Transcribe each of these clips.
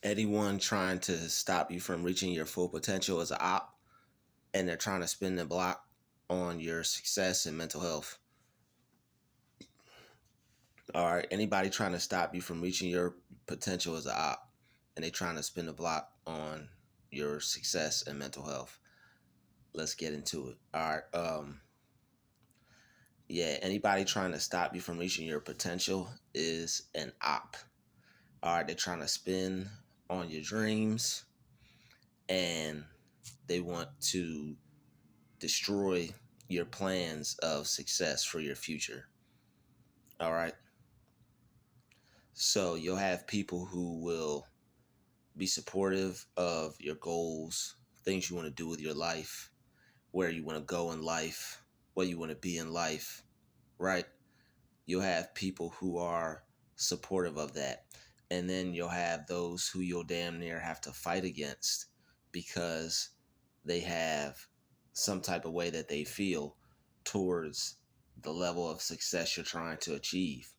Anyone trying to stop you from reaching your full potential is an op, and they're trying to spin the block on your success and mental health. All right, anybody trying to stop you from reaching your potential is an op, and they're trying to spin the block on your success and mental health. Let's get into it. All right. Yeah, anybody trying to stop you from reaching your potential is an op. All right, they're trying to spin on your dreams, and they want to destroy your plans of success for your future. All right. So you'll have people who will be supportive of your goals, things you want to do with your life, where you want to go in life, what you want to be in life, right? You'll have people who are supportive of that. And then you'll have those who you'll damn near have to fight against because they have some type of way that they feel towards the level of success you're trying to achieve.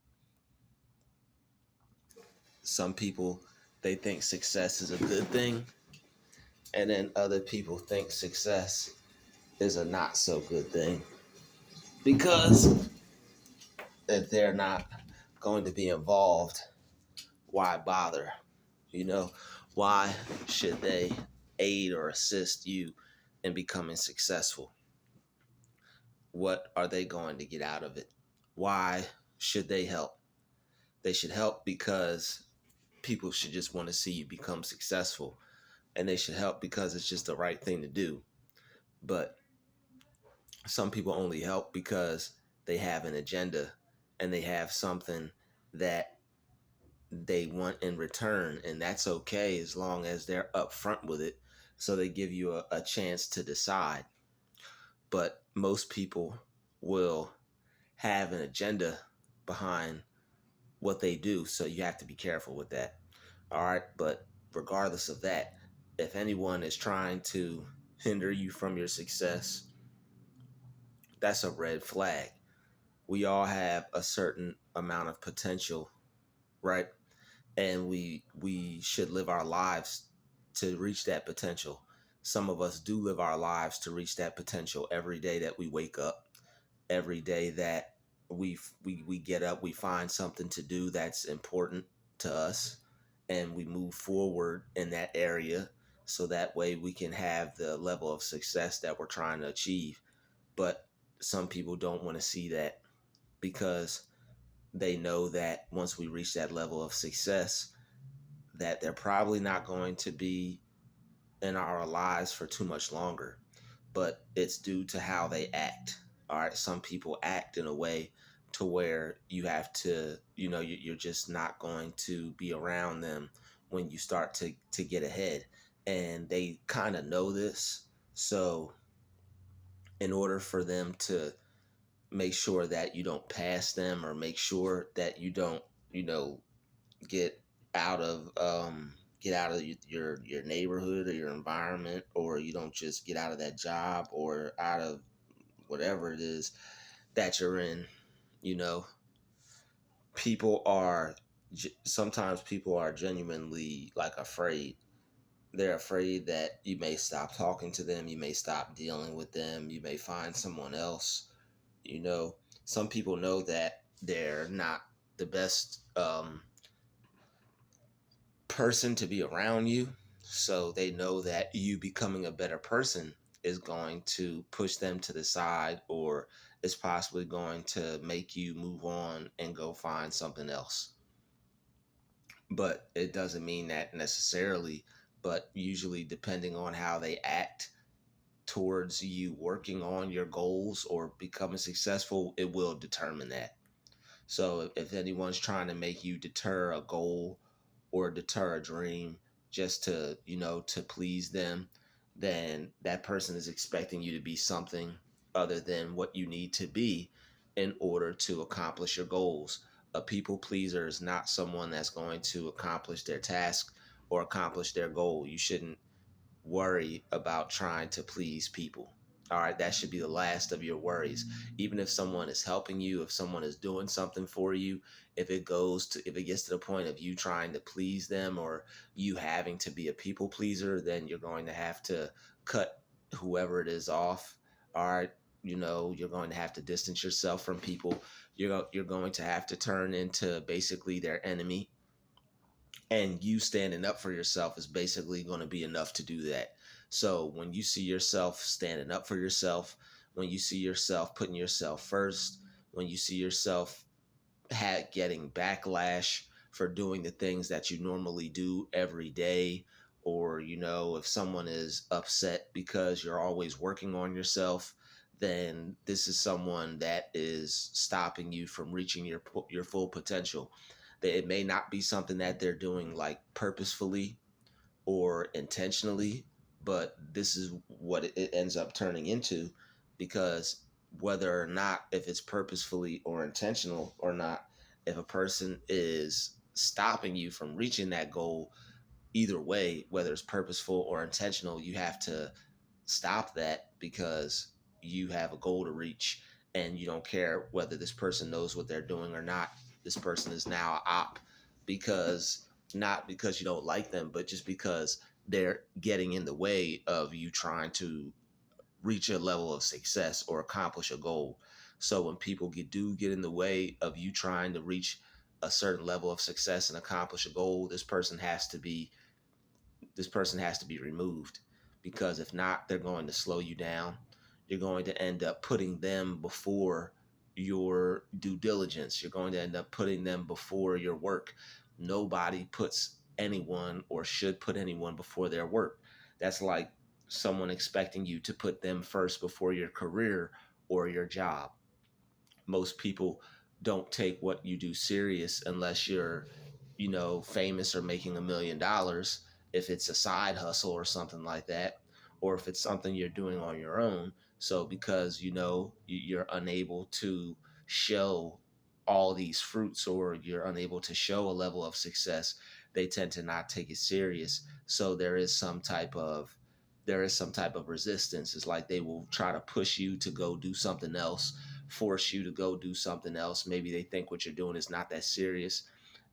Some people, they think success is a good thing, and then other people think success is a not so good thing because if they're not going to be involved, why bother? You know, why should they aid or assist you in becoming successful? What are they going to get out of it? Why should they help? They should help because people should just want to see you become successful, and they should help because it's just the right thing to do. But some people only help because they have an agenda and they have something that they want in return, and that's okay as long as they're upfront with it. So they give you a chance to decide. But most people will have an agenda behind what they do, so you have to be careful with that. All right, but regardless of that, if anyone is trying to hinder you from your success, that's a red flag. We all have a certain amount of potential, right? And we should live our lives to reach that potential. Some of us do live our lives to reach that potential every day that we wake up, every day that we get up, we find something to do that's important to us, and we move forward in that area so that way we can have the level of success that we're trying to achieve. But some people don't want to see that because they know that once we reach that level of success, that they're probably not going to be in our lives for too much longer. But it's due to how they act. All right, some people act in a way to where you have to, you're just not going to be around them when you start to get ahead, and they kind of know this. So in order for them to make sure that you don't pass them, or make sure that you don't, you know, get out of your neighborhood or your environment, or you don't just get out of that job or out of whatever it is that you're in. you know People are, sometimes people are genuinely like afraid. They're afraid that you may stop talking to them, you may stop dealing with them, you may find someone else. you know some people know that they're not the best person to be around you. So they know that you becoming a better person is going to push them to the side, or is possibly going to make you move on and go find something else. But it doesn't mean that necessarily, but usually, depending on how they act towards you working on your goals or becoming successful, it will determine that. So if anyone's trying to make you deter a goal or deter a dream just to please them, then that person is expecting you to be something other than what you need to be in order to accomplish your goals. A people pleaser is not someone that's going to accomplish their task or accomplish their goal. You shouldn't worry about trying to please people. All right, that should be the last of your worries. Even if someone is helping you, if someone is doing something for you, if it gets to the point of you trying to please them or you having to be a people pleaser, then you're going to have to cut whoever it is off. All right, you're going to have to distance yourself from people. You're going to have to turn into basically their enemy, and you standing up for yourself is basically going to be enough to do that. So when you see yourself standing up for yourself, when you see yourself putting yourself first, when you see yourself getting backlash for doing the things that you normally do every day, or if someone is upset because you're always working on yourself, then this is someone that is stopping you from reaching your full potential. That it may not be something that they're doing like purposefully or intentionally, but this is what it ends up turning into, because whether or not, if it's purposefully or intentional or not, if a person is stopping you from reaching that goal, either way, whether it's purposeful or intentional, you have to stop that, because you have a goal to reach, and you don't care whether this person knows what they're doing or not. This person is now a op, because not because you don't like them, but just because they're getting in the way of you trying to reach a level of success or accomplish a goal. So when people do get in the way of you trying to reach a certain level of success and accomplish a goal, this person has to be removed, because if not, they're going to slow you down. You're going to end up putting them before your due diligence. You're going to end up putting them before your work. Nobody puts anyone or should put anyone before their work. That's like someone expecting you to put them first before your career or your job. Most people don't take what you do serious unless you're famous or making $1 million, if it's a side hustle or something like that, or if it's something you're doing on your own. So because you're unable to show all these fruits, or you're unable to show a level of success, they tend to not take it serious. So there is some type of resistance. It's like they will try to push you to go do something else, force you to go do something else. Maybe they think what you're doing is not that serious.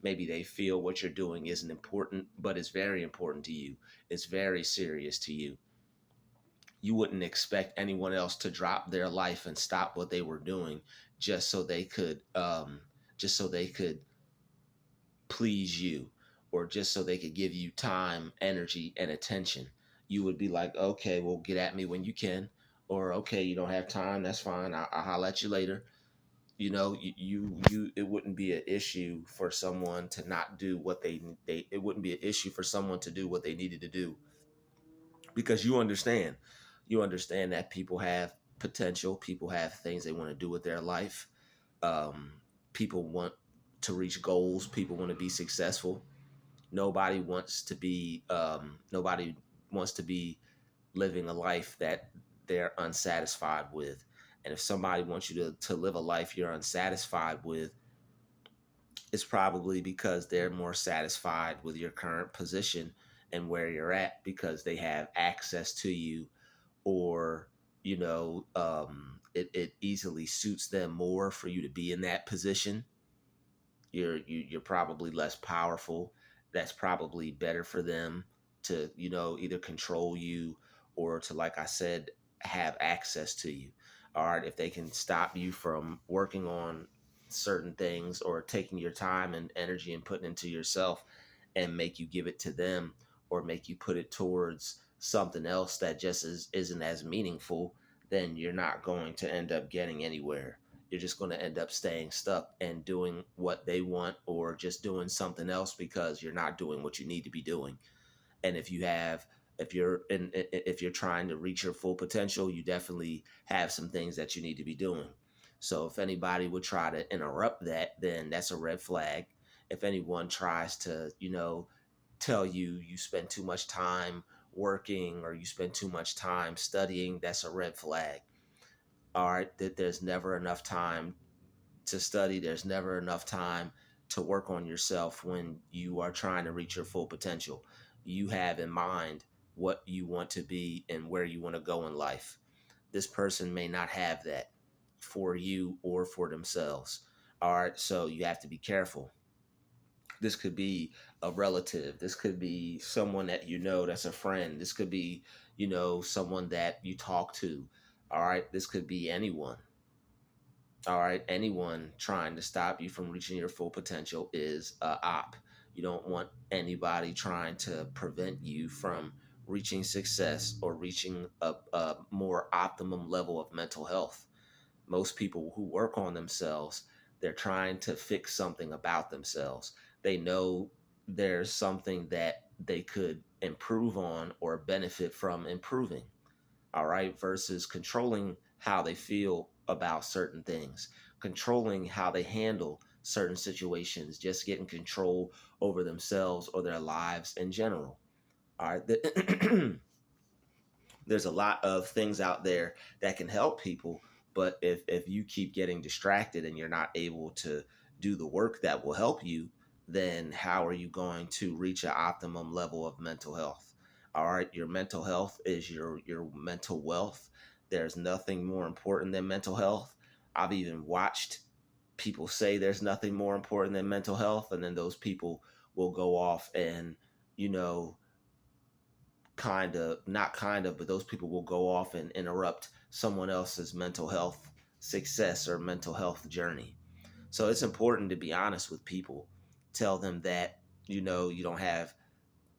Maybe they feel what you're doing isn't important, but it's very important to you. It's very serious to you. You wouldn't expect anyone else to drop their life and stop what they were doing just so they could just so they could please you, or just so they could give you time, energy, and attention. You would be like, okay, well, get at me when you can, or okay, you don't have time, that's fine, I'll holler at you later. It wouldn't be an issue for someone to not do what they it wouldn't be an issue for someone to do what they needed to do, because you understand that people have potential, people have things they want to do with their life. um, People want to reach goals, people want to be successful. Nobody wants to be living a life that they're unsatisfied with. And if somebody wants you to live a life you're unsatisfied with, it's probably because they're more satisfied with your current position and where you're at, because they have access to you, or it easily suits them more for you to be in that position. You're probably less powerful. That's probably better for them to either control you, or to, like I said, have access to you. All right, if they can stop you from working on certain things, or taking your time and energy and putting into yourself, and make you give it to them, or make you put it towards something else that just isn't as meaningful, then you're not going to end up getting anywhere. You're just going to end up staying stuck and doing what they want, or just doing something else, because you're not doing what you need to be doing. And if you're trying to reach your full potential, you definitely have some things that you need to be doing. So if anybody would try to interrupt that, then that's a red flag. If anyone tries to tell you spend too much time working, or you spend too much time studying, that's a red flag. All right, that there's never enough time to study, there's never enough time to work on yourself when you are trying to reach your full potential. You have in mind what you want to be and where you want to go in life. This person may not have that for you or for themselves. All right, so you have to be careful. This could be a relative. This could be someone that you know that's a friend. This could be, someone that you talk to. All right, this could be anyone. All right, anyone trying to stop you from reaching your full potential is a op. You don't want anybody trying to prevent you from reaching success or reaching a more optimum level of mental health. Most people who work on themselves, they're trying to fix something about themselves. They know there's something that they could improve on or benefit from improving. All right, versus controlling how they feel about certain things, controlling how they handle certain situations, just getting control over themselves or their lives in general. All right. There's a lot of things out there that can help people, but if you keep getting distracted and you're not able to do the work that will help you, then how are you going to reach an optimum level of mental health? All right, your mental health is your mental wealth. There's nothing more important than mental health. I've even watched people say there's nothing more important than mental health, and then those people will go off and, you know kind of not kind of but those people will go off and interrupt someone else's mental health success or mental health journey. So it's important to be honest with people. Tell them that you don't have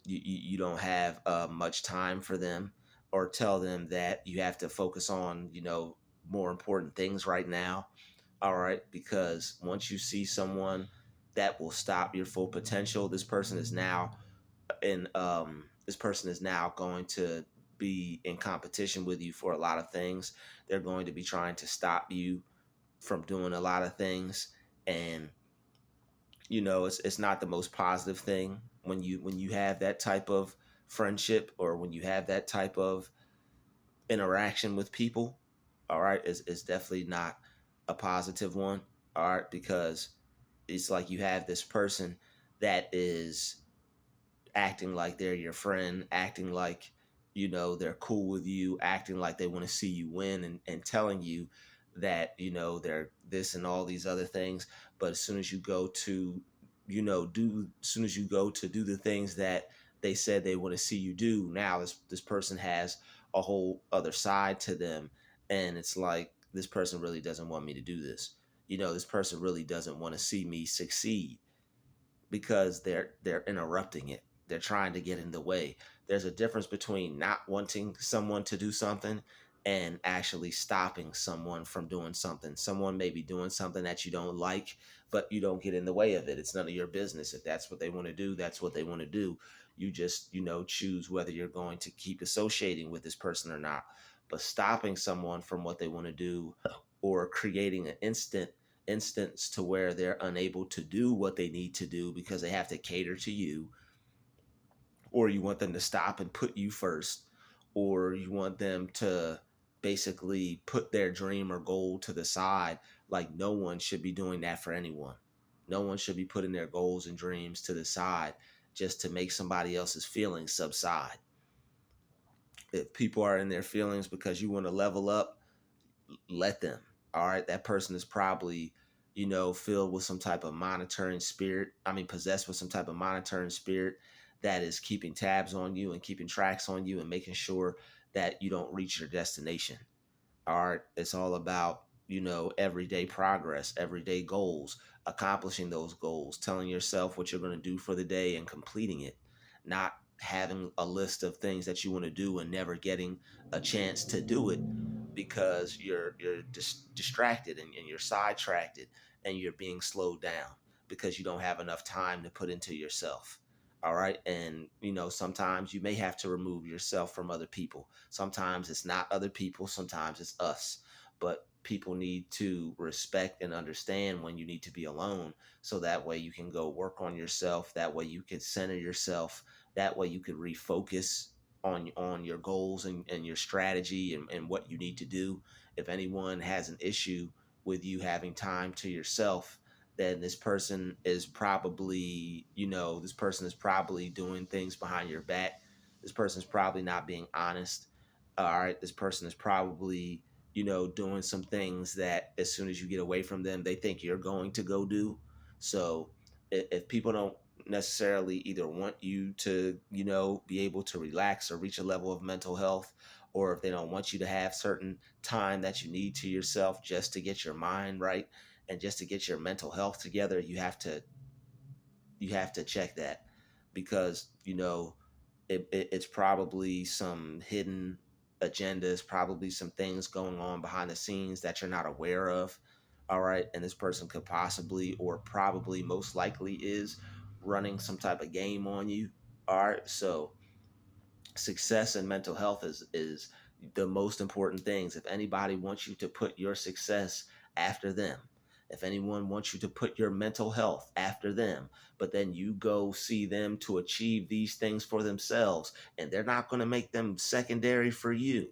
you don't have much time for them, or tell them that you have to focus on more important things right now. All right, because once you see someone that will stop your full potential, this person is now going to be in competition with you for a lot of things. They're going to be trying to stop you from doing a lot of things, and it's not the most positive thing when you have that type of friendship, or when you have that type of interaction with people. All right, it's definitely not a positive one. All right, because it's like you have this person that is acting like they're your friend, acting like they're cool with you, acting like they want to see you win, and telling you that they're this and all these other things. But as soon as you go to as soon as you go to do the things that they said they want to see you do, now this person has a whole other side to them, and it's like, this person really doesn't want me to do this. This person really doesn't want to see me succeed, because they're interrupting it. They're trying to get in the way. There's a difference between not wanting someone to do something and actually stopping someone from doing something. Someone may be doing something that you don't like, but you don't get in the way of it. It's none of your business. If that's what they want to do, that's what they want to do. You just, choose whether you're going to keep associating with this person or not. But stopping someone from what they want to do, or creating an instance to where they're unable to do what they need to do because they have to cater to you, or you want them to stop and put you first, or you want them to basically put their dream or goal to the side. Like, no one should be doing that for anyone. No one should be putting their goals and dreams to the side just to make somebody else's feelings subside. If people are in their feelings because you want to level up, let them. All right, that person is probably filled with some type of monitoring spirit. I mean, possessed with some type of monitoring spirit that is keeping tabs on you and keeping tracks on you and making sure that you don't reach your destination. All right, it's all about everyday progress, everyday goals, accomplishing those goals, telling yourself what you're going to do for the day and completing it, not having a list of things that you want to do and never getting a chance to do it because you're distracted, and you're sidetracked, and you're being slowed down because you don't have enough time to put into yourself. All right, and sometimes you may have to remove yourself from other people. Sometimes it's not other people, sometimes it's us. But people need to respect and understand when you need to be alone, so that way you can go work on yourself, that way you can center yourself, that way you can refocus on your goals and your strategy, and what you need to do. If anyone has an issue with you having time to yourself, then this person is probably doing things behind your back. This person's probably not being honest. all right, this person is probably, doing some things that as soon as you get away from them, they think you're going to go do. So if people don't necessarily either want you to, be able to relax or reach a level of mental health, or if they don't want you to have certain time that you need to yourself just to get your mind right and just to get your mental health together, you have to check that, because it's probably some hidden agendas, probably some things going on behind the scenes that you're not aware of. All right. And this person could possibly, or probably most likely is running some type of game on you. All right. So success and mental health is the most important things. If anybody wants you to put your success after them, if anyone wants you to put your mental health after them, but then you go see them to achieve these things for themselves, and they're not going to make them secondary for you,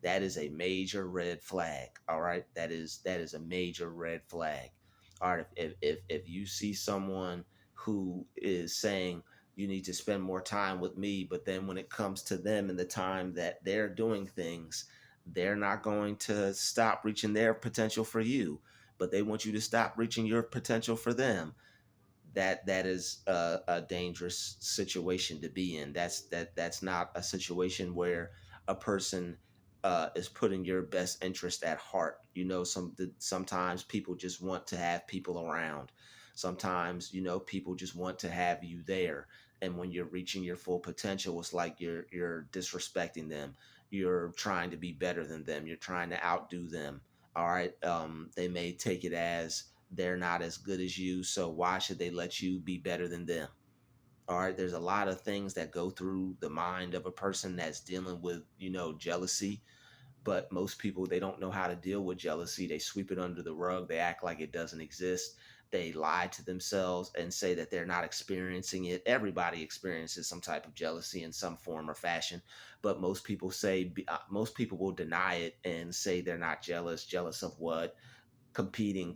that is a major red flag. All right, that is a major red flag. All right, if you see someone who is saying you need to spend more time with me, but then when it comes to them and the time that they're doing things, they're not going to stop reaching their potential for you, but they want you to stop reaching your potential for them, that is a dangerous situation to be in. That's not a situation where a person is putting your best interest at heart. Sometimes people just want to have people around. Sometimes people just want to have you there. And when you're reaching your full potential, it's like you're disrespecting them. You're trying to be better than them. You're trying to outdo them. All right. They may take it as they're not as good as you, so why should they let you be better than them? All right, there's a lot of things that go through the mind of a person that's dealing with, jealousy, but most people, they don't know how to deal with jealousy. They sweep it under the rug, they act like it doesn't exist. They lie to themselves and say that they're not experiencing it. Everybody experiences some type of jealousy in some form or fashion, but most people will deny it and say they're not jealous. Jealous of what? Competing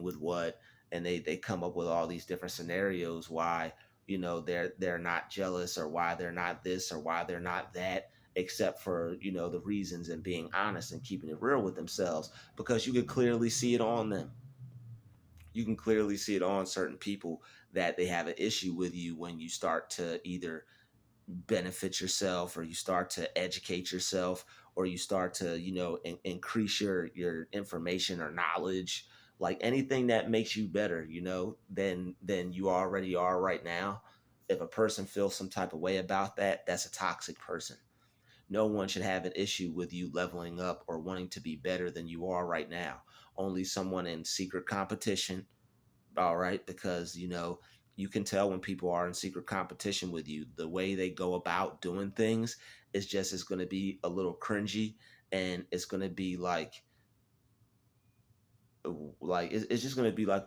with what? And they come up with all these different scenarios why they're not jealous, or why they're not this, or why they're not that, except for the reasons, and being honest and keeping it real with themselves, because you can clearly see it on them. You can clearly see it on certain people that they have an issue with you when you start to either benefit yourself, or you start to educate yourself, or you start to increase your information or knowledge, like anything that makes you better than you already are right now. If a person feels some type of way about that, that's a toxic person. No one should have an issue with you leveling up or wanting to be better than you are right now. Only someone in secret competition. All right, because you can tell when people are in secret competition with you. The way they go about doing things is just, it's going to be a little cringy, and it's going to be like it's just going to be like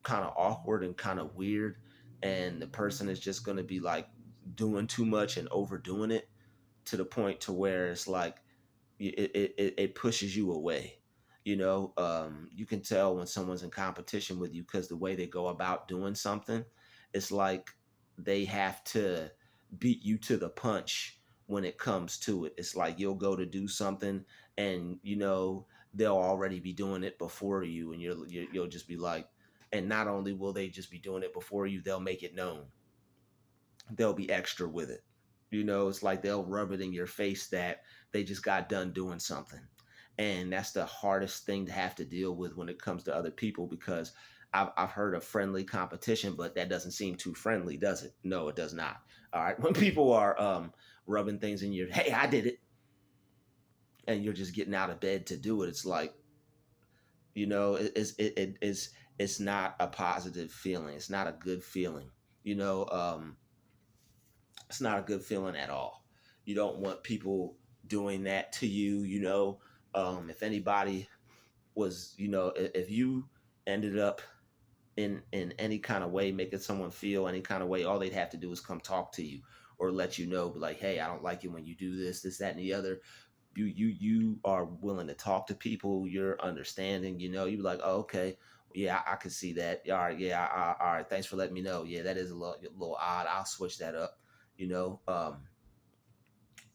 kind of awkward and kind of weird, and the person is just going to be like doing too much and overdoing it, to the point to where it's like it pushes you away. You can tell when someone's in competition with you, because the way they go about doing something, it's like they have to beat you to the punch when it comes to it. It's like you'll go to do something, and they'll already be doing it before you, and you'll just be like, and not only will they just be doing it before you, they'll make it known. They'll be extra with it. It's like they'll rub it in your face that they just got done doing something. And that's the hardest thing to have to deal with when it comes to other people, because I've heard of friendly competition, but that doesn't seem too friendly, does it? No, it does not. All right. When people are rubbing things in your, hey, I did it, and you're just getting out of bed to do it, it's like, it's not a positive feeling. It's not a good feeling. You know, it's not a good feeling at all. You don't want people doing that to you. If anybody was, if you ended up in any kind of way making someone feel any kind of way, all they'd have to do is come talk to you, or let you know, be like, hey, I don't like it when you do this, that, and the other. You are willing to talk to people. You're understanding. You'd be like, oh, okay, yeah, I can see that. All right, yeah, all right, thanks for letting me know. Yeah, that is a little odd. I'll switch that up. You know, um,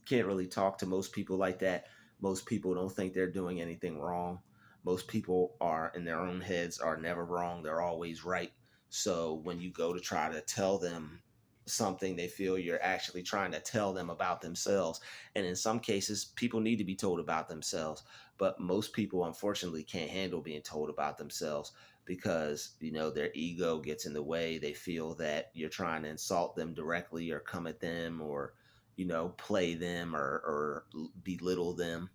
can't really talk to most people like that. Most people don't think they're doing anything wrong. Most people are in their own heads are never wrong. They're always right. So when you go to try to tell them something, they feel you're actually trying to tell them about themselves. And in some cases, people need to be told about themselves. But most people, unfortunately, can't handle being told about themselves because, their ego gets in the way. They feel that you're trying to insult them directly or come at them or, play them or belittle them.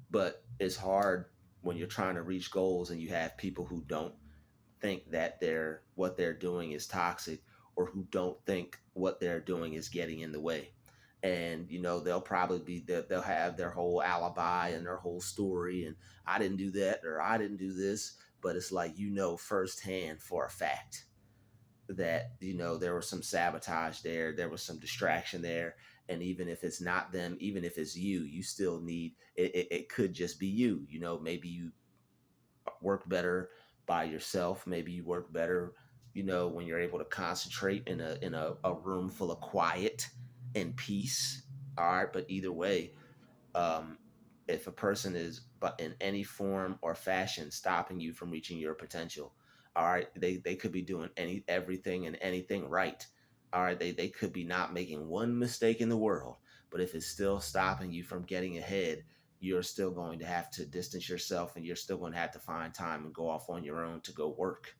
But it's hard when you're trying to reach goals and you have people who don't think that what they're doing is toxic, or who don't think what they're doing is getting in the way. And they'll probably they'll have their whole alibi and their whole story, and I didn't do that or I didn't do this. But it's like, firsthand for a fact that there was some sabotage there was some distraction there. And even if it's not them, even if it's you, you still need it could just be you. Maybe you work better by yourself. Maybe you work better, when you're able to concentrate in a room full of quiet and peace. All right, but either way, um, if a person is but in any form or fashion stopping you from reaching your potential, all right, they could be doing everything and anything right. All right, they could be not making one mistake in the world, but if it's still stopping you from getting ahead, you're still going to have to distance yourself, and you're still going to have to find time and go off on your own to go work.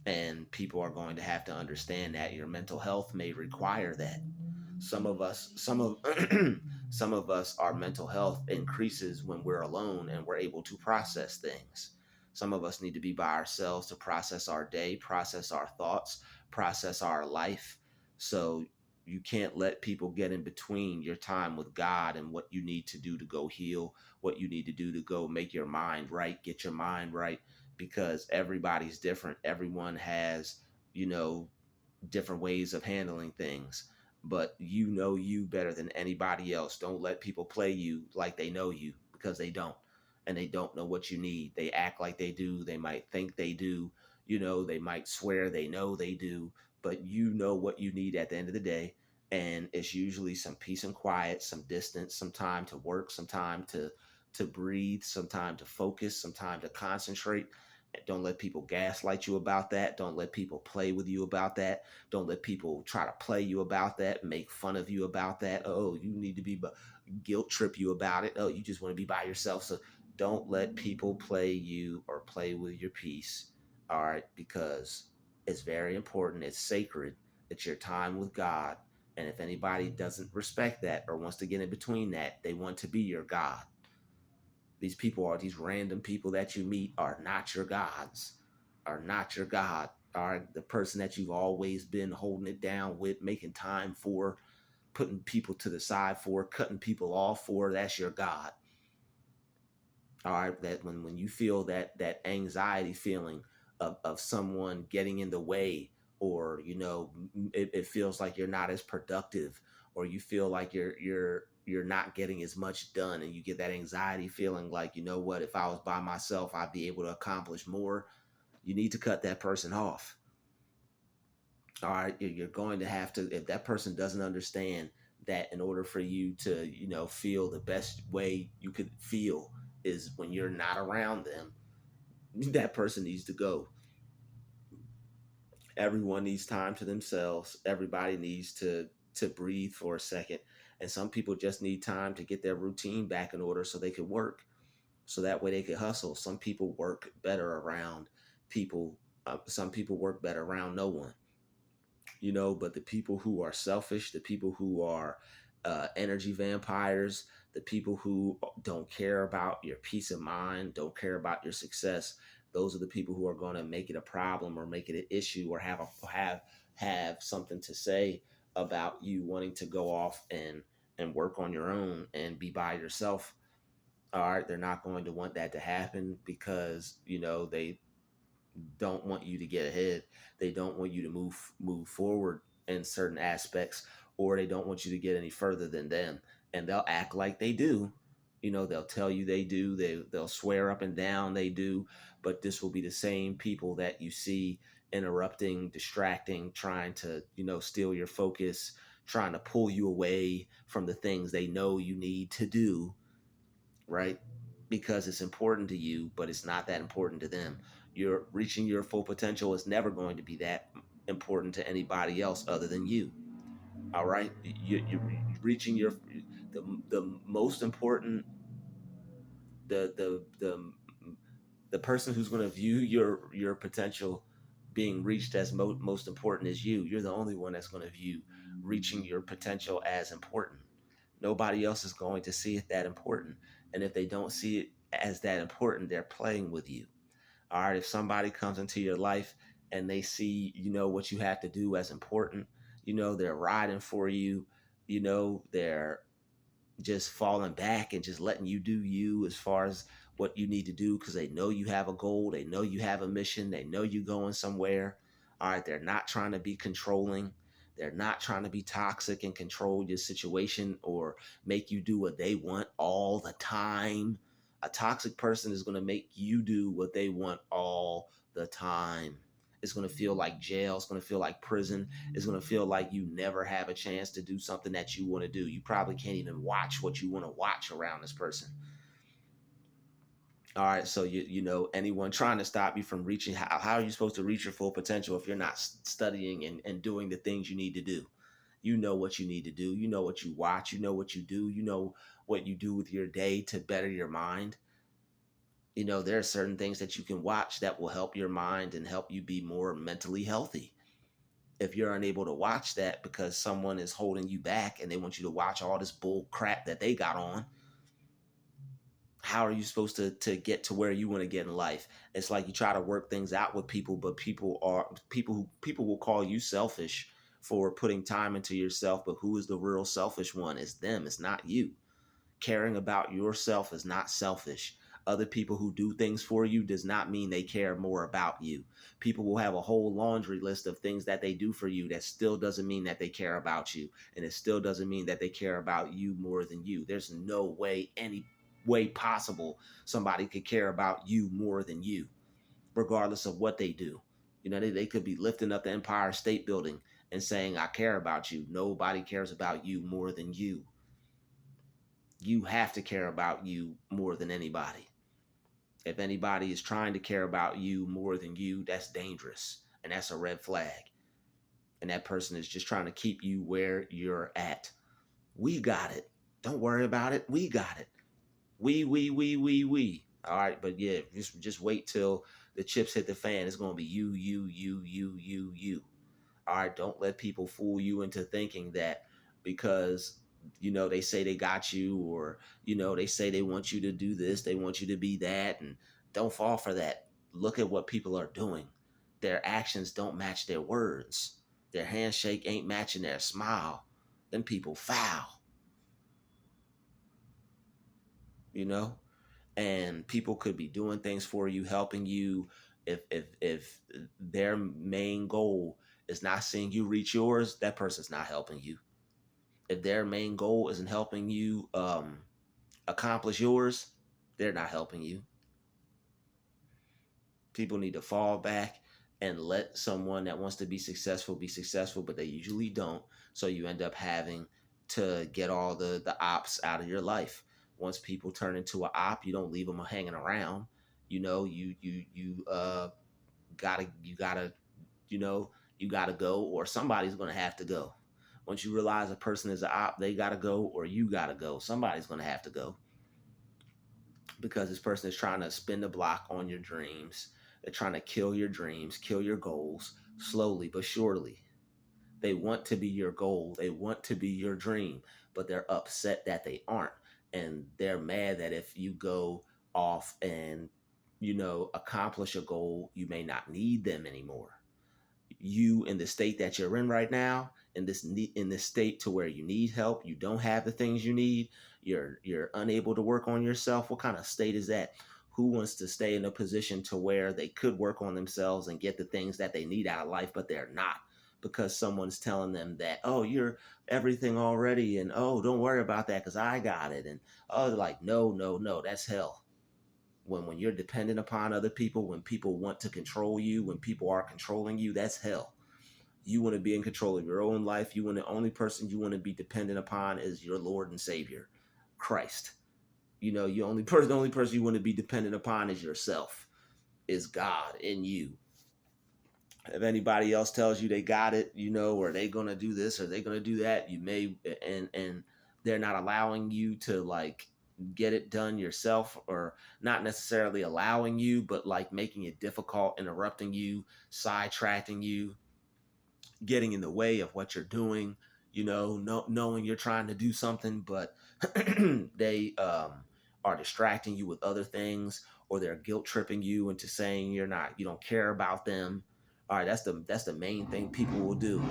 And people are going to have to understand that your mental health may require that. Some of us our mental health increases when we're alone and we're able to process things. Some of us need to be by ourselves to process our day, process our thoughts, process our life. So you can't let people get in between your time with God and what you need to do to go heal, what you need to do to go make your mind right, get your mind right, because everybody's different. Everyone has, you know, different ways of handling things. But you better than anybody else. Don't let people play you like they know you, because they don't. And they don't know what you need. They act like they do. They might think they do. They might swear they know they do. But you know what you need at the end of the day. And it's usually some peace and quiet, some distance, some time to work, some time to breathe, some time to focus, some time to concentrate. Don't let people gaslight you about that. Don't let people play with you about that. Don't let people try to play you about that, make fun of you about that. Oh, you need to be guilt trip you about it. Oh, you just want to be by yourself. So don't let people play you or play with your peace. All right, because it's very important. It's sacred. It's your time with God. And if anybody doesn't respect that or wants to get in between that, they want to be your God. These random people that you meet are not your gods, are not your God, are the person that you've always been holding it down with, making time for, putting people to the side for, cutting people off for. That's your God. All right, that when you feel that anxiety feeling of someone getting in the way, or it feels like you're not as productive, or you feel like you're not getting as much done, and you get that anxiety feeling like, what, if I was by myself I'd be able to accomplish more. You need to cut that person off. All right, you're going to have to, if that person doesn't understand that in order for you to feel the best way you could feel is when you're not around them, that person needs to go. Everyone needs time to themselves. Everybody needs to breathe for a second. And some people just need time to get their routine back in order so they could work, so that way they could hustle. Some people work better around people. Some people work better around no one. But the people who are selfish, the people who are energy vampires, the people who don't care about your peace of mind, don't care about your success, those are the people who are going to make it a problem or make it an issue or have something to say about you wanting to go off and work on your own and be by yourself. All right, they're not going to want that to happen because they don't want you to get ahead. They don't want you to move forward in certain aspects, or they don't want you to get any further than them. And they'll act like they do. They'll tell you they do. They'll swear up and down they do. But this will be the same people that you see interrupting, distracting, trying to steal your focus, trying to pull you away from the things they know you need to do, right? Because it's important to you, but it's not that important to them. You're reaching your full potential is never going to be that important to anybody else other than you. All right, you're reaching the most important, the person who's going to view your potential being reached as most important is you. You're the only one that's going to view reaching your potential as important. Nobody else is going to see it that important. And if they don't see it as that important, they're playing with you. All right. If somebody comes into your life and they see, what you have to do as important, they're riding for you, they're just falling back and just letting you do you as far as what you need to do because they know you have a goal, they know you have a mission, they know you going somewhere. All right, they're not trying to be controlling. They're not trying to be toxic and control your situation or make you do what they want all the time. A toxic person is going to make you do what they want all the time. It's going to feel like jail. It's going to feel like prison. It's going to feel like you never have a chance to do something that you want to do. You probably can't even watch what you want to watch around this person. All right, so anyone trying to stop you from reaching, how are you supposed to reach your full potential if you're not studying and doing the things you need to do? You know what you need to do. You know what you watch. You know what you do. You know what you do with your day to better your mind. There are certain things that you can watch that will help your mind and help you be more mentally healthy. If you're unable to watch that because someone is holding you back and they want you to watch all this bull crap that they got on, how are you supposed to get to where you want to get in life? It's like you try to work things out with people, but people will call you selfish for putting time into yourself. But who is the real selfish one? It's them. It's not you. Caring about yourself is not selfish. Other people who do things for you does not mean they care more about you. People will have a whole laundry list of things that they do for you. That still doesn't mean that they care about you. And it still doesn't mean that they care about you more than you. There's no way, any way possible, somebody could care about you more than you, regardless of what they do. They could be lifting up the Empire State Building and saying, I care about you. Nobody cares about you more than you. You have to care about you more than anybody. If anybody is trying to care about you more than you, that's dangerous. And that's a red flag. And that person is just trying to keep you where you're at. We got it. Don't worry about it. We got it. We. All right, but yeah, just wait till the chips hit the fan. It's gonna be you. All right, don't let people fool you into thinking that because they say they got you, or they say they want you to do this, they want you to be that, and don't fall for that. Look at what people are doing. Their actions don't match their words. Their handshake ain't matching their smile. Then people foul, you know and people could be doing things for you, helping you. If their main goal is not seeing you reach yours, that person's not helping you. If their main goal isn't helping you accomplish yours, they're not helping you. People need to fall back and let someone that wants to be successful, but they usually don't. So you end up having to get all the ops out of your life. Once people turn into an op, you don't leave them hanging around. You gotta you know you gotta go, or somebody's gonna have to go. Once you realize a person is an op, they gotta go, or you gotta go. Somebody's gonna have to go, because this person is trying to spin the block on your dreams. They're trying to kill your dreams, kill your goals, slowly but surely. They want to be your goal, they want to be your dream, but they're upset that they aren't. And they're mad that if you go off and, accomplish a goal, you may not need them anymore. You, in the state that you're in right now, in this state to where you need help, you don't have the things you need, you're unable to work on yourself. What kind of state is that? Who wants to stay in a position to where they could work on themselves and get the things that they need out of life, but they're not, because someone's telling them that, oh, you're everything already, and oh, don't worry about that because I got it. And oh, they're like, no, no, no, that's hell. When you're dependent upon other people, when people want to control you, when people are controlling you, that's hell. You want to be in control of your own life. The only person you want to be dependent upon is your Lord and Savior, Christ. The only person you want to be dependent upon is yourself, is God in you. If anybody else tells you they got it, or they gonna do this or they gonna do that, you may and they're not allowing you to like get it done yourself, or not necessarily allowing you, but like making it difficult, interrupting you, sidetracking you, getting in the way of what you're doing, knowing you're trying to do something, but they are distracting you with other things, or they're guilt tripping you into saying you don't care about them. All right, that's the main thing people will do.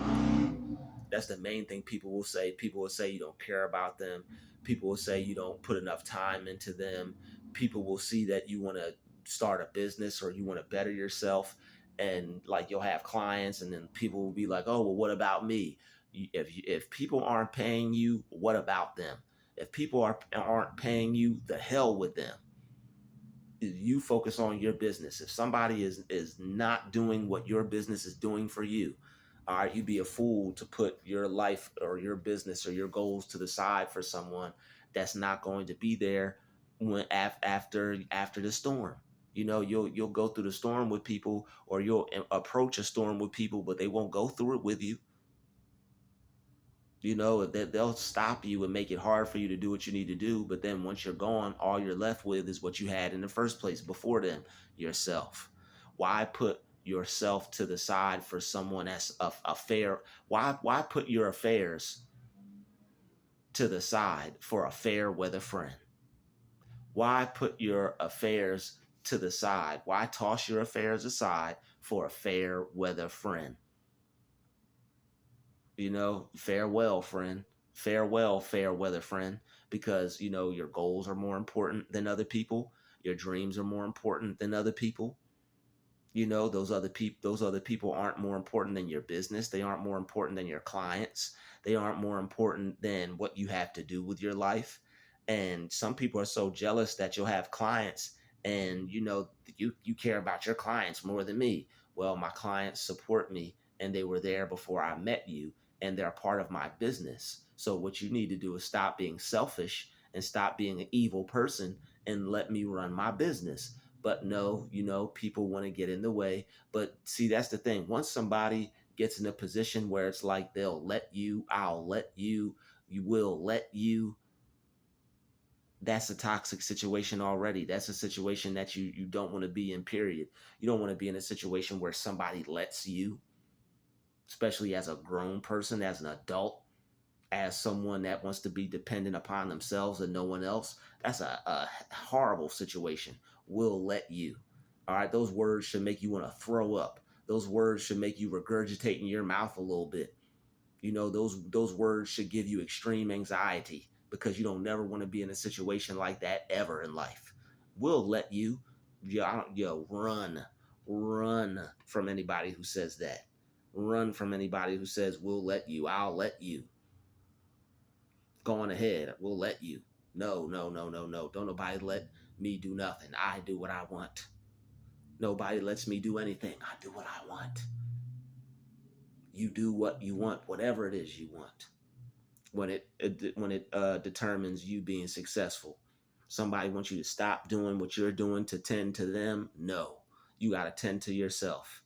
That's the main thing people will say. People will say you don't care about them. People will say you don't put enough time into them. People will see that you want to start a business or you want to better yourself, and like you'll have clients, and then people will be like, "Oh, well, what about me?" If people aren't paying you, what about them? If people aren't paying you, the hell with them. You focus on your business. If somebody is not doing what your business is doing for you, all right, you'd be a fool to put your life or your business or your goals to the side for someone that's not going to be there when after the storm. You'll go through the storm with people, or you'll approach a storm with people, but they won't go through it with you. They'll stop you and make it hard for you to do what you need to do. But then once you're gone, all you're left with is what you had in the first place before them, yourself. Why put yourself to the side for someone that's a fair? Why put your affairs to the side for a fair weather friend? Why put your affairs to the side? Why toss your affairs aside for a fair weather friend? Farewell, friend. Farewell, fair weather friend, because your goals are more important than other people. Your dreams are more important than other people. Those other people aren't more important than your business. They aren't more important than your clients. They aren't more important than what you have to do with your life. And some people are so jealous that you'll have clients, and you care about your clients more than me. Well, my clients support me, and they were there before I met you, and they're part of my business. So what you need to do is stop being selfish and stop being an evil person, and let me run my business. But no, people want to get in the way. But see, that's the thing. Once somebody gets in a position where it's like they'll let you, I'll let you will let you, that's a toxic situation already. That's a situation that you don't want to be in, period. You don't want to be in a situation where somebody lets you, especially as a grown person, as an adult, as someone that wants to be dependent upon themselves and no one else. That's a horrible situation. Will let you. All right, those words should make you want to throw up. Those words should make you regurgitate in your mouth a little bit. Those words should give you extreme anxiety, because you don't never want to be in a situation like that ever in life. Will let you. Run from anybody who says that. Run from anybody who says we'll let you, I'll let you. Go on ahead. We'll let you. No, no, no, no, no. Don't nobody let me do nothing. I do what I want. Nobody lets me do anything. I do what I want. You do what you want, whatever it is you want. When it determines you being successful, somebody wants you to stop doing what you're doing to tend to them. No, you got to tend to yourself.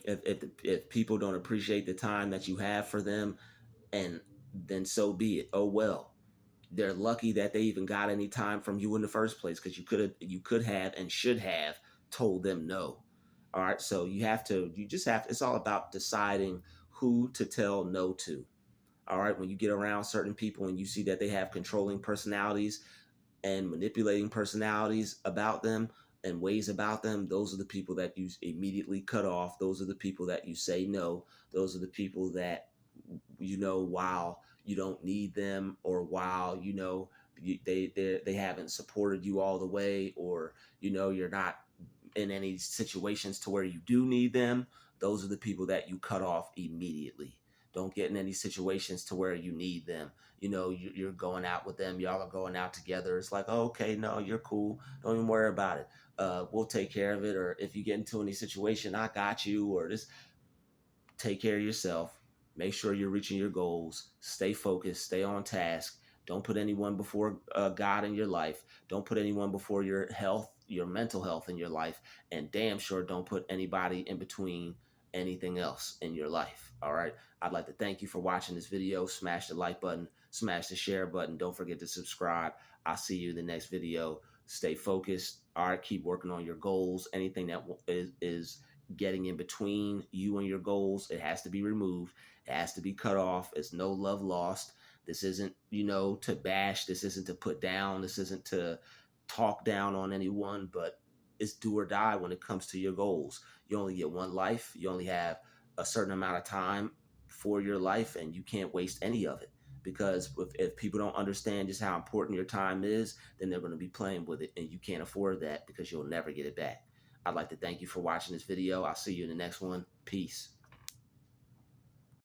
If people don't appreciate the time that you have for them, and then so be it. Oh well. They're lucky that they even got any time from you in the first place, because you could have and should have told them no. All right, so you just have, it's all about deciding who to tell no to. All right, when you get around certain people and you see that they have controlling personalities and manipulating personalities about them and ways about them, those are the people that you immediately cut off. Those are the people that you say no. Those are the people that, while you don't need them, or while they haven't supported you all the way, or you're not in any situations to where you do need them, those are the people that you cut off immediately. Don't get in any situations to where you need them. You're going out with them. Y'all are going out together. It's like, oh, okay, no, you're cool. Don't even worry about it. We'll take care of it. Or if you get into any situation, I got you. Or this. take care of yourself. Make sure you're reaching your goals. Stay focused. Stay on task. Don't put anyone before God in your life. Don't put anyone before your health, your mental health in your life. And damn sure don't put anybody in between anything else in your life. All right. I'd like to thank you for watching this video. Smash the like button, smash the share button. Don't forget to subscribe. I'll see you in the next video. Stay focused. All right. Keep working on your goals. Anything that is getting in between you and your goals, it has to be removed. It has to be cut off. It's no love lost. This isn't, to bash. This isn't to put down. This isn't to talk down on anyone, but it's do or die when it comes to your goals. You only get one life. You only have a certain amount of time for your life, and you can't waste any of it. Because if people don't understand just how important your time is, then they're going to be playing with it, and you can't afford that because you'll never get it back. I'd like to thank you for watching this video. I'll see you in the next one. Peace.